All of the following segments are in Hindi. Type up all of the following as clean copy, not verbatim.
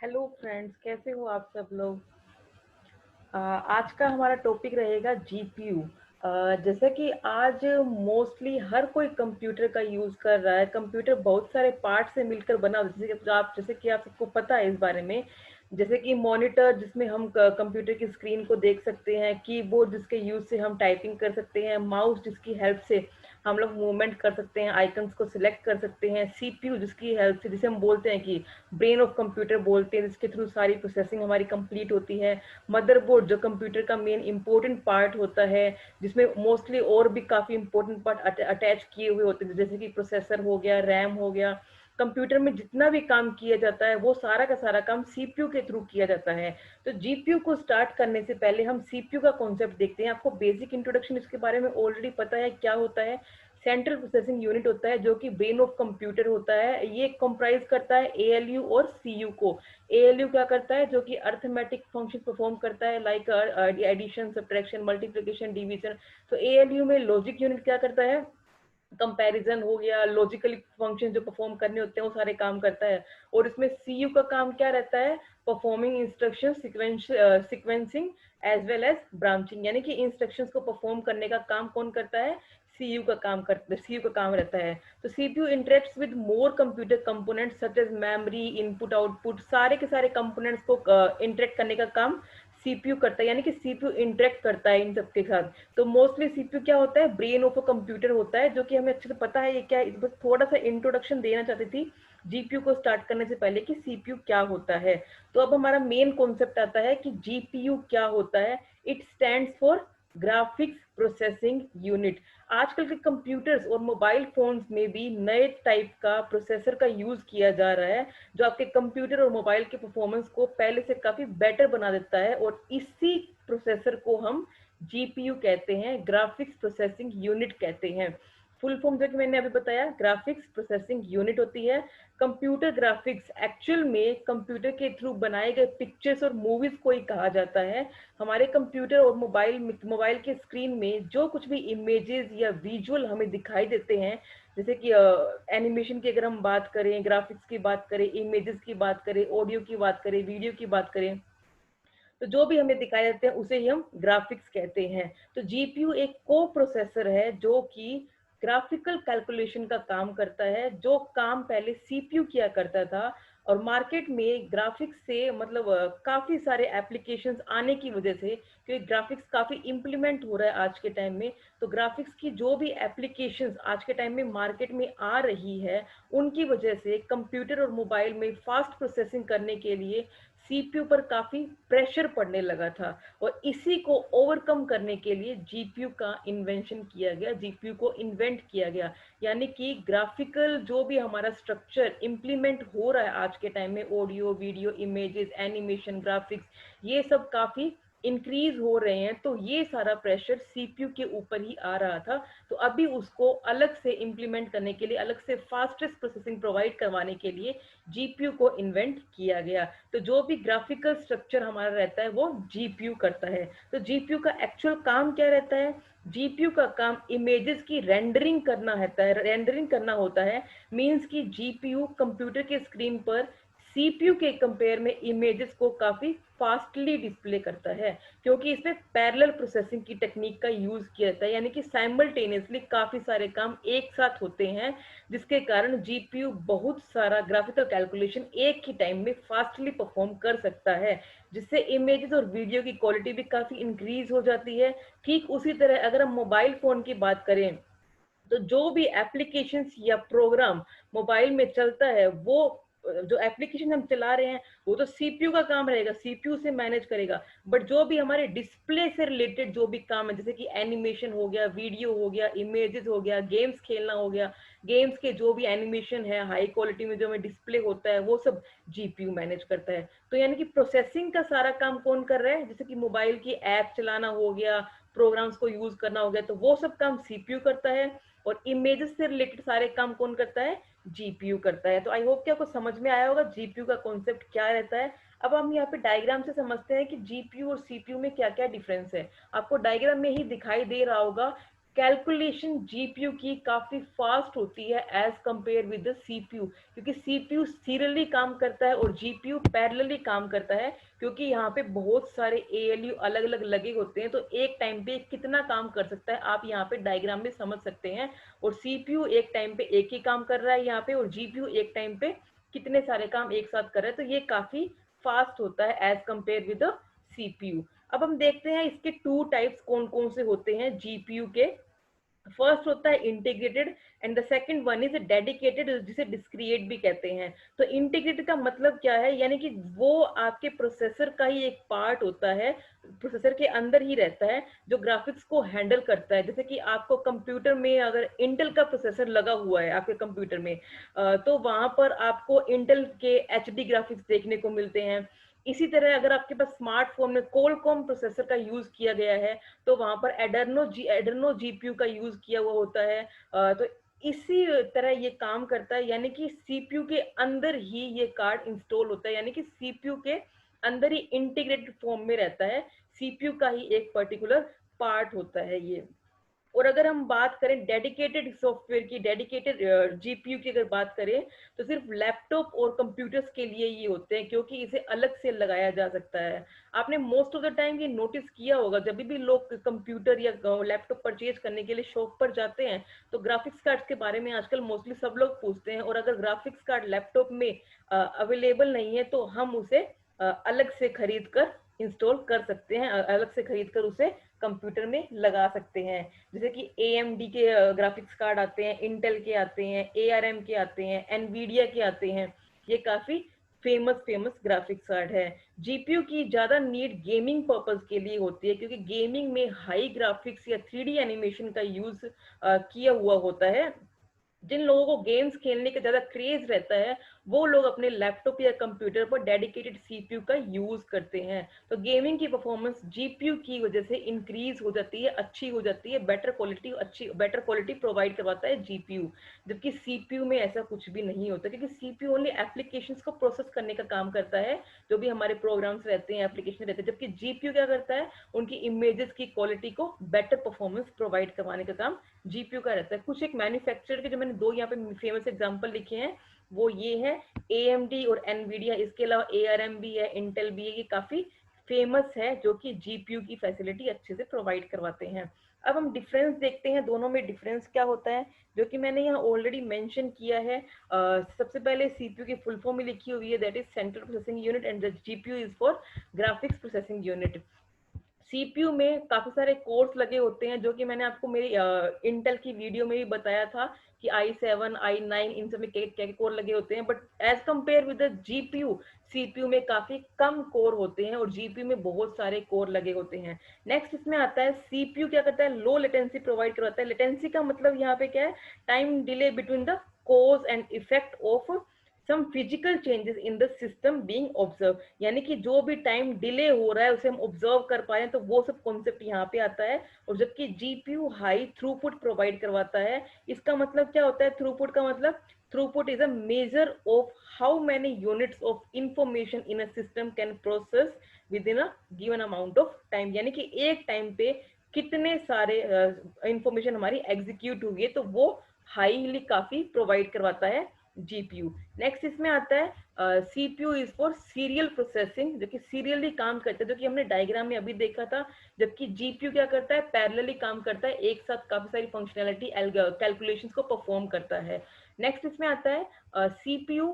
हेलो फ्रेंड्स, कैसे हो आप सब लोग। आज का हमारा टॉपिक रहेगा जीपीयू। जैसे कि आज मोस्टली हर कोई कंप्यूटर का यूज़ कर रहा है। कंप्यूटर बहुत सारे पार्ट से मिलकर बना होता है, जैसे कि आप सबको पता है इस बारे में। जैसे कि मॉनिटर जिसमें हम कंप्यूटर की स्क्रीन को देख सकते हैं, कीबोर्ड जिसके यूज़ से हम टाइपिंग कर सकते हैं, माउस जिसकी हेल्प से हम लोग मूवमेंट कर सकते हैं, आइकन्स को सिलेक्ट कर सकते हैं, सीपीयू जिसकी हेल्प से, जिसे हम बोलते हैं कि ब्रेन ऑफ कंप्यूटर बोलते हैं, जिसके थ्रू सारी प्रोसेसिंग हमारी कंप्लीट होती है। मदरबोर्ड जो कंप्यूटर का मेन इंपॉर्टेंट पार्ट होता है, जिसमें मोस्टली और भी काफ़ी इंपॉर्टेंट पार्ट अटैच किए हुए होते हैं, जैसे कि प्रोसेसर हो गया, रैम हो गया। कंप्यूटर में जितना भी काम किया जाता है वो सारा का सारा काम सीपीयू के थ्रू किया जाता है। तो जीपीयू को स्टार्ट करने से पहले हम सीपीयू का कॉन्सेप्ट देखते हैं। आपको बेसिक इंट्रोडक्शन इसके बारे में ऑलरेडी पता है क्या होता है। सेंट्रल प्रोसेसिंग यूनिट होता है जो कि ब्रेन ऑफ कंप्यूटर होता है। ये कंप्राइज करता है एएलयू और सीयू को। एएलयू क्या करता है, जो कि अर्थमेटिक फंक्शन परफॉर्म करता है, like addition, subtraction, multiplication, division. तो एएलयू में लॉजिक यूनिट क्या करता है, कंपैरिजन हो गया, लॉजिकली फंक्शन जो परफॉर्म करने होते हैं वो सारे काम करता है। और इसमें सीयू का काम क्या रहता है, performing instruction sequencing as well as branching, यानी कि इंस्ट्रक्शंस को परफॉर्म करने का काम कौन करता है, सीयू का काम रहता है। तो CPU interacts with more computer components such as memory, input output, सारे के सारे कंपोनेंट्स को इंटरेक्ट करने का काम सीपीयू करता है, यानी कि सीपीयू इंटरेक्ट करता है इन सबके साथ। तो मोस्टली सीपीयू क्या होता है, ब्रेन ऑफ अ कंप्यूटर होता है, जो कि हमें अच्छे से पता है ये क्या है। बस थोड़ा सा इंट्रोडक्शन देना चाहती थी जीपीयू को स्टार्ट करने से पहले कि सीपीयू क्या होता है। तो अब हमारा मेन कॉन्सेप्ट आता है कि जीपीयू क्या होता है। It stands for graphics processing unit. आजकल के कंप्यूटर्स और मोबाइल फोन्स में भी नए टाइप का प्रोसेसर का यूज किया जा रहा है, जो आपके कंप्यूटर और मोबाइल के परफॉर्मेंस को पहले से काफी बेटर बना देता है। और इसी प्रोसेसर को हम जीपीयू कहते हैं, ग्राफिक्स प्रोसेसिंग यूनिट कहते हैं। फुल फॉर्म जो कि मैंने अभी बताया, ग्राफिक्स प्रोसेसिंग यूनिट होती है। कंप्यूटर ग्राफिक्स एक्चुअल में कंप्यूटर के थ्रू बनाए गए पिक्चर्स और मूवीज को ही कहा जाता है। हमारे कंप्यूटर और मोबाइल के स्क्रीन में जो कुछ भी इमेजेस या विजुअल हमें दिखाई देते हैं, जैसे कि एनिमेशन की अगर हम बात करें, ग्राफिक्स की बात करें, इमेजेस की बात करें, ऑडियो की बात करें, वीडियो की बात करें, तो जो भी हमें दिखाई देते हैं उसे ही हम ग्राफिक्स कहते हैं। तो जीपीयू एक को प्रोसेसर है जो कि ग्राफिकल कैलकुलेशन का काम करता है, जो काम पहले सीपीयू किया करता था। और मार्केट में ग्राफिक्स से मतलब काफी सारे एप्लीकेशंस आने की वजह से, क्योंकि ग्राफिक्स काफी इम्प्लीमेंट हो रहा है आज के टाइम में, तो ग्राफिक्स की जो भी एप्लीकेशंस आज के टाइम में मार्केट में आ रही है, उनकी वजह से कंप्यूटर और मोबाइल में फास्ट प्रोसेसिंग करने के लिए सीपीयू पर काफी प्रेशर पड़ने लगा था। और इसी को ओवरकम करने के लिए जीपीयू का इन्वेंशन किया गया, जीपीयू को इन्वेंट किया गया। यानी कि ग्राफिकल जो भी हमारा स्ट्रक्चर इंप्लीमेंट हो रहा है आज के टाइम में, audio, video, images, animation, graphics, ये सब काफी इंक्रीज हो रहे हैं। तो ये सारा प्रेशर सीपीयू के ऊपर ही आ रहा था। तो अभी उसको अलग से इंप्लीमेंट करने के लिए, अलग से फास्टेस्ट प्रोसेसिंग प्रोवाइड करवाने के लिए जीपीयू को इन्वेंट किया गया। तो जो भी ग्राफिकल स्ट्रक्चर हमारा रहता है वो जीपीयू करता है। तो जीपीयू का एक्चुअल काम क्या रहता है, जीपीयू का काम इमेजेस की रेंडरिंग करना रहता है, रेंडरिंग करना होता है। मींस कि जीपीयू कंप्यूटर के स्क्रीन पर सीपीयू के कंपेयर में इमेजेस को काफी फास्टली डिस्प्ले करता है, क्योंकि इसमें पैरेलल प्रोसेसिंग की टेक्निक का यूज किया जाता है, यानी कि साइमल्टेनियसली काफी सारे काम एक साथ होते हैं, जिसके कारण जीपीयू बहुत सारा ग्राफिकल कैलकुलेशन एक ही टाइम में फास्टली परफॉर्म कर सकता है, जिससे इमेजेस और वीडियो की क्वालिटी भी काफी इंक्रीज हो जाती है। ठीक उसी तरह अगर हम मोबाइल फोन की बात करें, तो जो भी एप्लीकेशंस या प्रोग्राम मोबाइल में चलता है, वो जो एप्लीकेशन हम चला रहे हैं वो तो सीपीयू का काम रहेगा, सीपीयू से मैनेज करेगा। बट जो भी हमारे डिस्प्ले से रिलेटेड जो भी काम है, जैसे कि एनिमेशन हो गया, वीडियो हो गया, इमेजेस हो गया, गेम्स खेलना हो गया, गेम्स के जो भी एनिमेशन है हाई क्वालिटी में जो हमें डिस्प्ले होता है, वो सब जीपीयू मैनेज करता है। तो यानी कि प्रोसेसिंग का सारा काम कौन कर रहा है, जैसे कि मोबाइल की ऐप चलाना हो गया, प्रोग्राम्स को यूज करना हो गया, तो वो सब काम सीपीयू करता है। और इमेजेस से रिलेटेड सारे काम कौन करता है, जीपीयू करता है। तो आई होप कि आपको समझ में आया होगा जीपीयू का कॉन्सेप्ट क्या रहता है। अब हम यहाँ पे डायग्राम से समझते हैं कि जीपीयू और सीपीयू में क्या क्या डिफरेंस है। आपको डायग्राम में ही दिखाई दे रहा होगा कैलकुलेशन जीपीयू की काफी फास्ट होती है as compare with the CPU, क्योंकि सीपीयू सीरियली काम करता है और जीपीयू पैरेलली काम करता है, क्योंकि यहाँ पे बहुत सारे एएलयू अलग अलग लगे होते हैं, तो एक टाइम पे कितना काम कर सकता है आप यहाँ पे डायग्राम में समझ सकते हैं। और सीपीयू एक टाइम पे एक ही काम कर रहा है यहाँ पे, और जीपीयू एक टाइम पे कितने सारे काम एक साथ कर रहा है, तो ये काफी फास्ट होता है as compare with the CPU. अब हम देखते हैं इसके टू टाइप्स कौन कौन से होते हैं जीपीयू के। फर्स्ट होता है integrated and the second one is dedicated, जिसे डिस्क्रिएट भी कहते हैं। तो इंटीग्रेटेड का मतलब क्या है, यानी कि वो आपके प्रोसेसर का ही एक पार्ट होता है, प्रोसेसर के अंदर ही रहता है, जो ग्राफिक्स को हैंडल करता है। जैसे कि आपको कंप्यूटर में अगर इंटेल का प्रोसेसर लगा हुआ है आपके कंप्यूटर में, तो वहां पर आपको इंटेल के एचडी ग्राफिक्स देखने को मिलते हैं। इसी तरह अगर आपके पास स्मार्टफोन में कोलकॉम प्रोसेसर का यूज किया गया है, तो वहां पर एडर्नो जीपीयू का यूज किया हुआ होता है। तो इसी तरह ये काम करता है, यानी कि सीपीयू के अंदर ही ये कार्ड इंस्टॉल होता है, यानी कि सीपीयू के अंदर ही इंटीग्रेटेड फॉर्म में रहता है, सीपीयू का ही एक पर्टिकुलर पार्ट होता है ये। और अगर हम बात करें डेडिकेटेड सॉफ्टवेयर की, डेडिकेटेड जीपीयू की अगर बात करें, तो सिर्फ लैपटॉप और कंप्यूटर्स के लिए ये होते हैं, क्योंकि इसे अलग से लगाया जा सकता है। आपने मोस्ट ऑफ द टाइम ये नोटिस किया होगा, जब भी लोग कंप्यूटर या लैपटॉप परचेज करने के लिए शॉप पर जाते हैं, तो ग्राफिक्स कार्ड्स के बारे में आजकल मोस्टली सब लोग पूछते हैं, और अगर ग्राफिक्स कार्ड लैपटॉप में अवेलेबल नहीं है, तो हम उसे अलग से खरीद कर इंस्टॉल कर सकते हैं, अलग से खरीद कर उसे कंप्यूटर में लगा सकते हैं। जैसे कि AMD के ग्राफिक्स कार्ड आते हैं, इंटेल के आते हैं, ARM के आते हैं, एनवीडिया के आते हैं। ये काफी फेमस ग्राफिक्स कार्ड है। जीपीयू की ज्यादा नीड गेमिंग पर्पज के लिए होती है, क्योंकि गेमिंग में हाई ग्राफिक्स या 3D एनिमेशन का यूज किया हुआ होता है। जिन लोगों को गेम्स खेलने का ज्यादा क्रेज रहता है, वो लोग अपने लैपटॉप या कंप्यूटर पर डेडिकेटेड सीपीयू का यूज करते हैं। तो गेमिंग की परफॉर्मेंस जीपीयू की वजह से इंक्रीज हो जाती है, अच्छी हो जाती है, बेटर क्वालिटी प्रोवाइड करवाता है जीपीयू। जबकि सीपीयू में ऐसा कुछ भी नहीं होता, क्योंकि सीपीयू ओनली एप्लीकेशंस को प्रोसेस करने का काम करता है, जो भी हमारे प्रोग्राम्स रहते हैं, एप्लीकेशन रहते हैं। जबकि जीपीयू क्या करता है, उनकी इमेजेस की क्वालिटी को बेटर परफॉर्मेंस प्रोवाइड करवाने का काम जीपीयू का रहता है। कुछ एक मैन्युफैक्चरर के जो मैंने दो यहाँ पे फेमस एग्जांपल लिखे हैं, वो ये है AMD और एनवीडिया। इसके अलावा ARM भी है, इंटेल भी है, ये काफी फेमस है, जो कि जीपीयू की फैसिलिटी अच्छे से प्रोवाइड करवाते हैं। अब हम डिफरेंस देखते हैं, दोनों में डिफरेंस क्या होता है, जो कि मैंने यहाँ ऑलरेडी मेंशन किया है। सबसे पहले सीपीयू की फुल फॉर्म में लिखी हुई है, that is central processing unit, and the GPU is for graphics processing unit. CPU में काफी सारे कोर्स लगे होते हैं, जो कि मैंने आपको मेरी इंटेल की वीडियो में भी बताया था कि i7 i9 इन सब में क्या क्या कोर लगे होते हैं। But as compare with the GPU, CPU में काफी कम कोर होते हैं और जीपीयू में बहुत सारे कोर लगे होते हैं। नेक्स्ट इसमें आता है, सीपीयू क्या करता है, लो लेटेंसी प्रोवाइड करवाता है। लेटेंसी का मतलब यहाँ पे क्या है, time delay between the cause and effect of some physical changes in the system being observe, यानी कि जो भी टाइम डिले हो रहा है उसे हम ऑब्जर्व कर पा रहे हैं, तो वो सब कॉन्सेप्ट यहाँ पे आता है। और जबकि जीपीयू हाई थ्रूपुट प्रोवाइड करवाता है। इसका मतलब क्या होता है, थ्रूपुट का मतलब, throughput is a measure of how many units of information in a system can process with in a given amount of time, यानी कि एक टाइम पे कितने सारे इंफॉर्मेशन हमारी एग्जीक्यूट हुई है, तो वो हाईली काफी प्रोवाइड करवाता है जीपीयू। नेक्स्ट इसमें आता है CPU is for serial processing, जो कि सीरियली काम करता है, जो कि हमने डायग्राम में अभी देखा था। जबकि जीपीयू क्या करता है, पैरेलली काम करता है, एक साथ काफी सारी फंक्शनैलिटी कैलकुलेशंस को परफॉर्म करता है। नेक्स्ट इसमें आता है CPU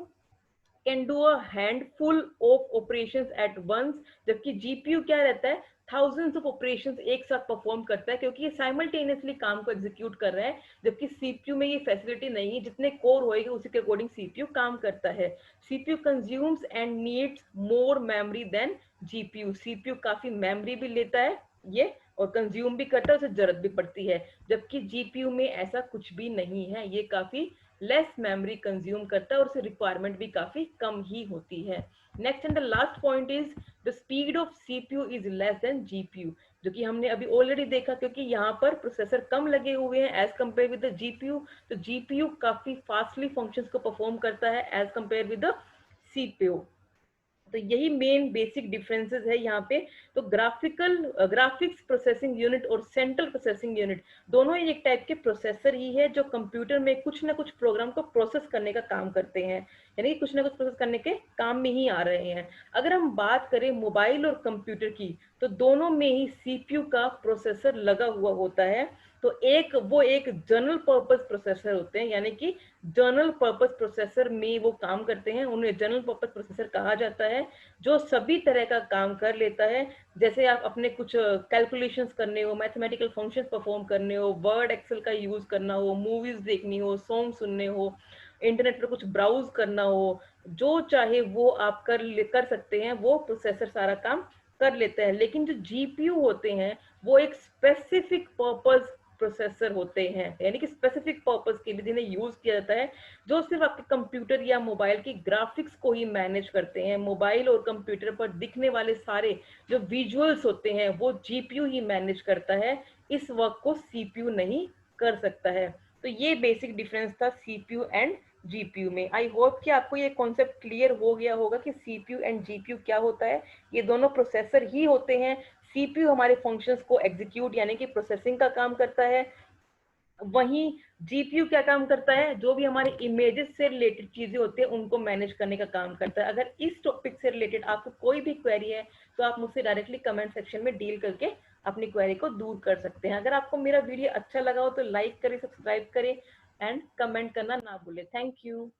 can do a handful of operations at once, जबकि जीपीयू क्या रहता है, थाउजेंड्स ऑफ ऑपरेशंस एक साथ परफॉर्म करता है, क्योंकि ये साइमल्टेनियसली काम को एग्जीक्यूट कर रहा है। जबकि सीपीयू में ये फैसिलिटी नहीं है, जितने कोर होएगा उसी के अकॉर्डिंग सीपीयू काम करता है। CPU consumes and needs more memory than GPU, CPU काफी मेमोरी भी लेता है ये, और कंज्यूम भी करता है, उसे जरूरत भी पड़ती है। जबकि जीपीयू में ऐसा कुछ भी नहीं है, ये काफी लेस मेमोरी कंज्यूम करता है और उसे रिक्वायरमेंट भी काफी कम ही होती है। Next and the last point is the speed of CPU is less than GPU, जो कि हमने अभी ऑलरेडी देखा, क्योंकि यहाँ पर प्रोसेसर कम लगे हुए हैं as compare with the GPU, तो जीपीयू काफी फास्टली फंक्शंस को परफॉर्म करता है as compare with the CPU. तो यही मेन बेसिक डिफरेंसेस है यहाँ पे। तो ग्राफिक्स प्रोसेसिंग यूनिट और सेंट्रल प्रोसेसिंग यूनिट दोनों ही एक टाइप के प्रोसेसर ही है, जो कंप्यूटर में कुछ ना कुछ प्रोग्राम को प्रोसेस करने का काम करते हैं, यानी कि कुछ ना कुछ प्रोसेस करने के काम में ही आ रहे हैं। अगर हम बात करें मोबाइल और कंप्यूटर की, तो दोनों में ही सीपीयू का प्रोसेसर लगा हुआ होता है। तो एक जनरल पर्पस प्रोसेसर होते हैं, यानी कि जनरल पर्पस प्रोसेसर में वो काम करते हैं, उन्हें जनरल पर्पस प्रोसेसर कहा जाता है, जो सभी तरह का काम कर लेता है। जैसे आप अपने कुछ कैलकुलेशंस करने हो, मैथमेटिकल फंक्शंस परफॉर्म करने हो, वर्ड एक्सेल का यूज करना हो, मूवीज देखनी हो, सॉन्ग सुनने हो, इंटरनेट पर कुछ ब्राउज करना हो, जो चाहे वो आप कर सकते हैं, वो प्रोसेसर सारा काम कर लेता है। लेकिन जो जीपीयू होते हैं, वो एक स्पेसिफिक पर्पस प्रोसेसर होते हैं, यानी कि स्पेसिफिक पर्पस के लिए जिन्हें यूज किया जाता है, जो सिर्फ आपके कंप्यूटर या मोबाइल की ग्राफिक्स को ही मैनेज करते हैं। मोबाइल और कंप्यूटर पर दिखने वाले सारे जो विजुअल्स होते हैं, वो जीपीयू ही मैनेज करता है, इस वर्क को सीपीयू नहीं कर सकता है। तो ये बेसिक डिफरेंस था सीपीयू एंड जीपीयू में। आई होप कि आपको ये कॉन्सेप्ट क्लियर हो गया होगा कि सीपीयू एंड जीपीयू क्या होता है। ये दोनों प्रोसेसर ही होते हैं। सीपीयू हमारे फंक्शंस को एग्जीक्यूट यानी कि प्रोसेसिंग का काम करता है, वहीं जीपीयू क्या काम करता है, जो भी हमारे इमेजेस से रिलेटेड चीजें होती है उनको मैनेज करने का काम करता है। अगर इस टॉपिक से रिलेटेड आपको कोई भी क्वेरी है, तो आप मुझसे डायरेक्टली कमेंट सेक्शन में डील करके अपनी क्वेरी को दूर कर सकते हैं। अगर आपको मेरा वीडियो अच्छा लगा हो तो लाइक करें, सब्सक्राइब करें एंड कमेंट करना ना भूलें। Thank you.